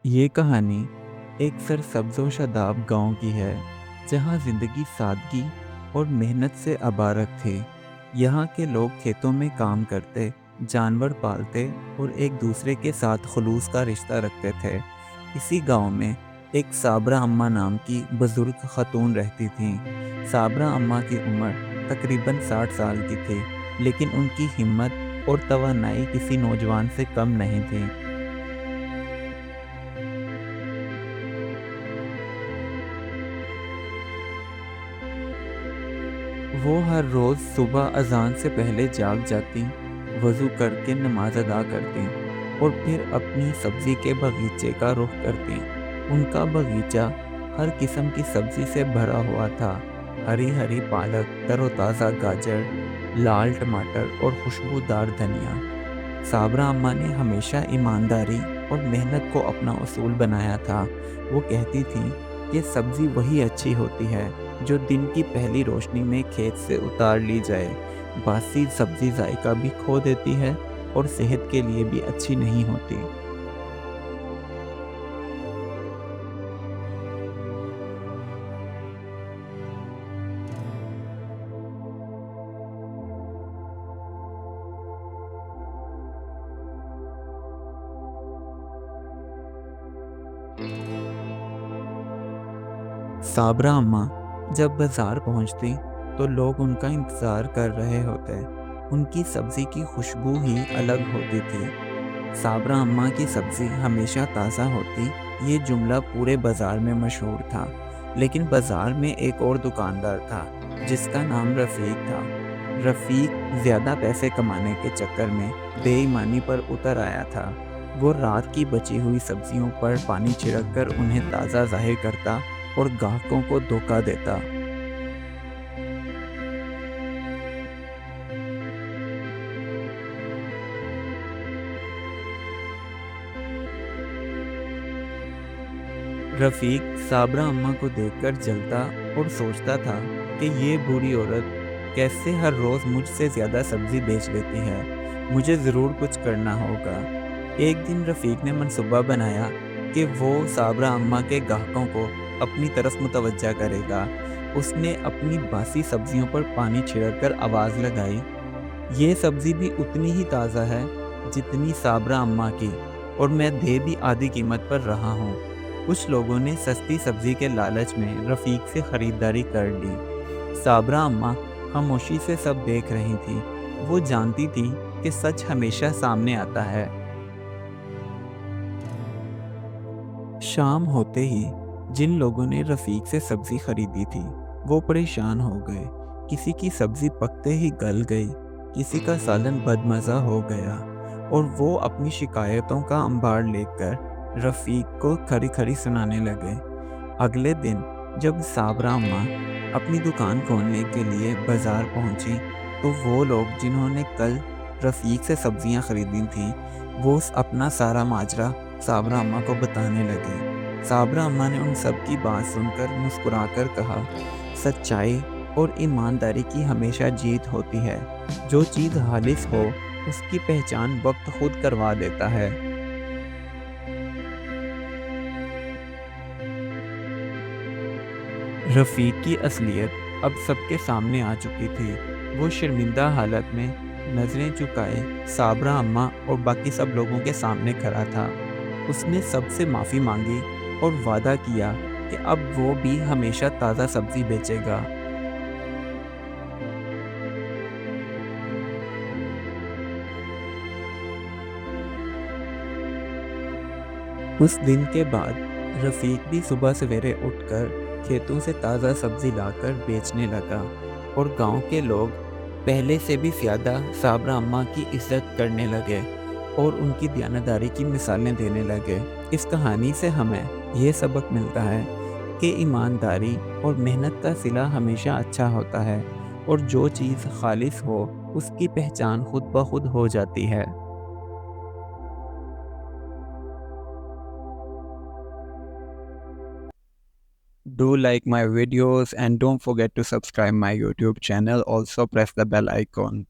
ये कहानी एक सरसब्ज़ व शादाब गांव की है, जहां ज़िंदगी सादगी और मेहनत से अबारक थी। यहाँ के लोग खेतों में काम करते, जानवर पालते और एक दूसरे के साथ खुलूस का रिश्ता रखते थे। इसी गांव में एक साबरा अम्मा नाम की बुज़ुर्ग ख़तून रहती थीं। साबरा अम्मा की उम्र तकरीबन 60 साल की थी, लेकिन उनकी हिम्मत और तवानाई किसी नौजवान से कम नहीं थी। वो हर रोज़ सुबह अज़ान से पहले जाग जाती, वज़ू करके नमाज अदा करती और फिर अपनी सब्ज़ी के बगीचे का रुख करती। उनका बगीचा हर किस्म की सब्ज़ी से भरा हुआ था। हरी हरी पालक, तरोताज़ा गाजर, लाल टमाटर और खुशबूदार धनिया। साबरा अम्मा ने हमेशा ईमानदारी और मेहनत को अपना उसूल बनाया था। वो कहती थीं कि सब्ज़ी वही अच्छी होती है जो दिन की पहली रोशनी में खेत से उतार ली जाए। बासी सब्ज़ी जायका भी खो देती है और सेहत के लिए भी अच्छी नहीं होती। साबरा अम्मा जब बाजार पहुंचती तो लोग उनका इंतज़ार कर रहे होते। उनकी सब्ज़ी की खुशबू ही अलग होती थी। साबरा अम्मा की सब्ज़ी हमेशा ताज़ा होती, ये जुमला पूरे बाज़ार में मशहूर था। लेकिन बाज़ार में एक और दुकानदार था, जिसका नाम रफ़ीक था। रफ़ीक ज़्यादा पैसे कमाने के चक्कर में बेईमानी पर उतर आया था। वो रात की बची हुई सब्जियों पर पानी छिड़क कर उन्हें ताज़ा ज़ाहिर करता और ग्राहकों को धोखा देता। रफ़ीक साबरा अम्मा को देखकर जलता और सोचता था कि ये बुरी औरत कैसे हर रोज़ मुझसे ज़्यादा सब्ज़ी बेच लेती है। मुझे ज़रूर कुछ करना होगा। एक दिन रफ़ीक ने मनसूबा बनाया कि वो साबरा अम्मा के ग्राहकों को अपनी तरफ मुतवज्जा करेगा। उसने अपनी बासी सब्जियों पर पानी छिड़क कर आवाज़ लगाई, ये सब्ज़ी भी उतनी ही ताज़ा है जितनी साबरा अम्मा की, और मैं दे भी आधी कीमत पर रहा हूँ। कुछ लोगों ने सस्ती सब्ज़ी के लालच में रफ़ीक से ख़रीदारी कर ली। साबरा अम्मा खामोशी से सब देख रही थी। वो जानती थी कि सच हमेशा सामने आता है। शाम होते ही जिन लोगों ने रफ़ीक से सब्ज़ी खरीदी थी, वो परेशान हो गए। किसी की सब्ज़ी पकते ही गल गई, किसी का सालन बदमज़ा हो गया, और वो अपनी शिकायतों का अंबार लेकर रफ़ीक को खरी-खरी सुनाने लगे। अगले दिन जब साबरा अम्मा अपनी दुकान खोलने के लिए बाज़ार पहुंची, तो वो लोग जिन्होंने कल रफ़ीक से सब्ज़ियां खरीदी थीं, वो अपना सारा माजरा साबरा अम्मा को बताने लगे। साबरा अम्मा ने उन सब की बात सुनकर मुस्कुराकर कहा, सच्चाई और ईमानदारी की हमेशा जीत होती है। जो चीज़ खालिस हो, उसकी पहचान वक्त खुद करवा देता है। रफ़ीक की असलियत अब सबके सामने आ चुकी थी। वो शर्मिंदा हालत में नज़रें झुकाए साबरा अम्मा और बाकी सब लोगों के सामने खड़ा था। उसने सबसे माफ़ी मांगी और वादा किया कि अब वो भी हमेशा ताज़ा सब्ज़ी बेचेगा। उस दिन के बाद रफ़ीक भी सुबह सवेरे उठकर खेतों से ताज़ा सब्ज़ी लाकर बेचने लगा, और गांव के लोग पहले से भी ज़्यादा साबरा अम्मा की इज़्ज़त करने लगे और उनकी दयानतदारी की मिसालें देने लगे। इस कहानी से हमें यह सबक मिलता है कि ईमानदारी और मेहनत का सिला हमेशा अच्छा होता है, और जो चीज़ खालिस हो, उसकी पहचान खुद ब खुद हो जाती है। Do like my videos and don't forget to subscribe my YouTube channel. Also press the bell icon.